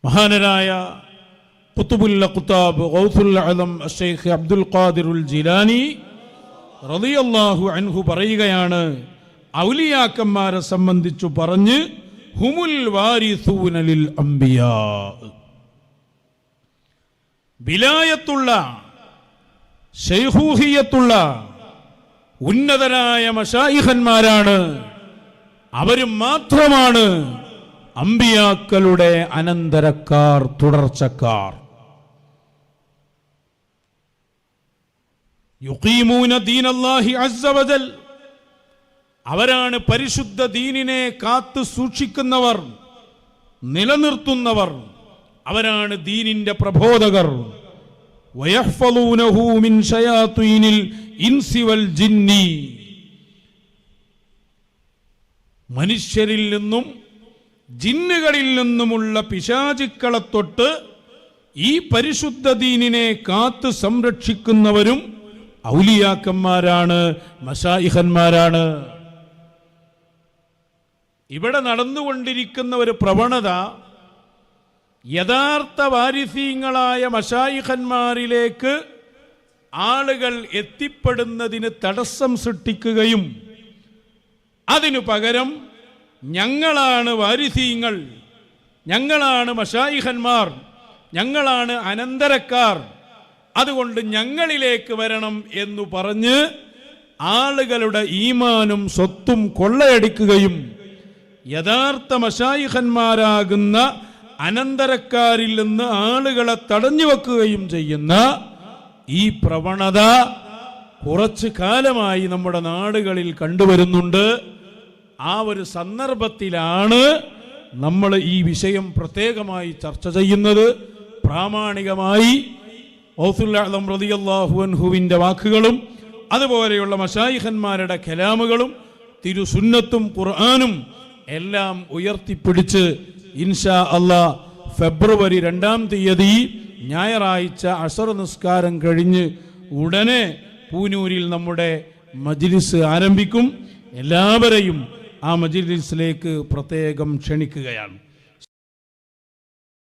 മഹാനരായ ഖുതുബുൽ ഖുതാബ് ഗൗസുൽ അലം ശൈഖ് അബ്ദുൽ ഖാദിറുൽ ജിലാനി റളിയല്ലാഹു അൻഹു പറയുകയാണ്, ഔലിയാക്കന്മാരെ സംബന്ധിച്ചു പറഞ്ഞ് ഹുമുൽ വാരിസൂന ലിൽ അംബിയാ, വിലായത്തുള്ള ശൈഖൂഹിയത്തുള്ള ഉന്നതരായ മശായിഖന്മാരാണ്, അവരും മാത്രമാണ് അമ്പിയാക്കളുടെ അനന്തരക്കാർ, തുടർച്ചക്കാർ. യുഖീമൂന ദീനല്ലാഹി അസ്സ വജൽ, അവരാണ് പരിശുദ്ധ ദീനിനെ കാത്തു സൂക്ഷിക്കുന്നവർ, നിലനിർത്തുന്നവർ, അവരാണ് ദീനിന്റെ പ്രബോധകർ. വയഹ്ഫളൂനഹു മിൻ ശയാത്വീനിൽ ഇൻസി വൽ ജിന്നി, മനുഷ്യരിൽ നിന്നും ജിന്നുകളിൽ നിന്നുമുള്ള പിശാചുക്കളെ തൊട്ട് ഈ പരിശുദ്ധ ദീനിനെ കാത്തു സംരക്ഷിക്കുന്നവരും ഔലിയാക്കന്മാരാണ്, മശായിഖന്മാരാണ്. ഇവിടെ നടന്നുകൊണ്ടിരിക്കുന്ന ഒരു പ്രവണത യഥാർത്ഥ വാരിസീങ്ങളായ മശായിഖന്മാരിലേക്ക് ആളുകൾ എത്തിപ്പെടുന്നതിന് തടസ്സം സൃഷ്ടിക്കുകയും അതിനു പകരം ഞങ്ങളാണ് വാരിസീങ്ങൾ, ഞങ്ങളാണ് മശായിഖന്മാർ, ഞങ്ങളാണ് അനന്തരക്കാർ, അതുകൊണ്ട് ഞങ്ങളിലേക്ക് വരണം എന്നു പറഞ്ഞ് ആളുകളുടെ ഈമാനും സ്വത്തും കൊള്ളയടിക്കുകയും യഥാർത്ഥ മശായിഖന്മാരാകുന്ന അനന്തരക്കാരിൽ നിന്ന് ആളുകളെ തടഞ്ഞു വെക്കുകയും ചെയ്യുന്ന ഈ പ്രവണത കുറച്ചു കാലമായി നമ്മുടെ നാടുകളിൽ കണ്ടുവരുന്നുണ്ട്. ആ ഒരു സന്ദർഭത്തിലാണ് നമ്മൾ ഈ വിഷയം പ്രത്യേകമായി ചർച്ച ചെയ്യുന്നത്. പ്രാമാണികമായി ഗൗസുൽ അഅ്ലം റളിയല്ലാഹു അൻഹുവിൻ്റെ വാക്കുകളും അതുപോലെയുള്ള മശായിഖന്മാരുടെ കലാമുകളും തിരുസുന്നത്തും ഖുർആനും എല്ലാം ഉയർത്തിപ്പിടിച്ച് ഇൻഷാ അല്ലാഹ് ഫെബ്രുവരി 2-ാം തീയതി ഞായറാഴ്ച അസർ നിസ്കാരം കഴിഞ്ഞ് ഉടനെ പൂനൂരിൽ നമ്മുടെ മജ്ലിസ് ആരംഭിക്കും. എല്ലാവരെയും ആ മജ്ലിസിലേക്ക് പ്രത്യേകം ക്ഷണിക്കുകയാണ്.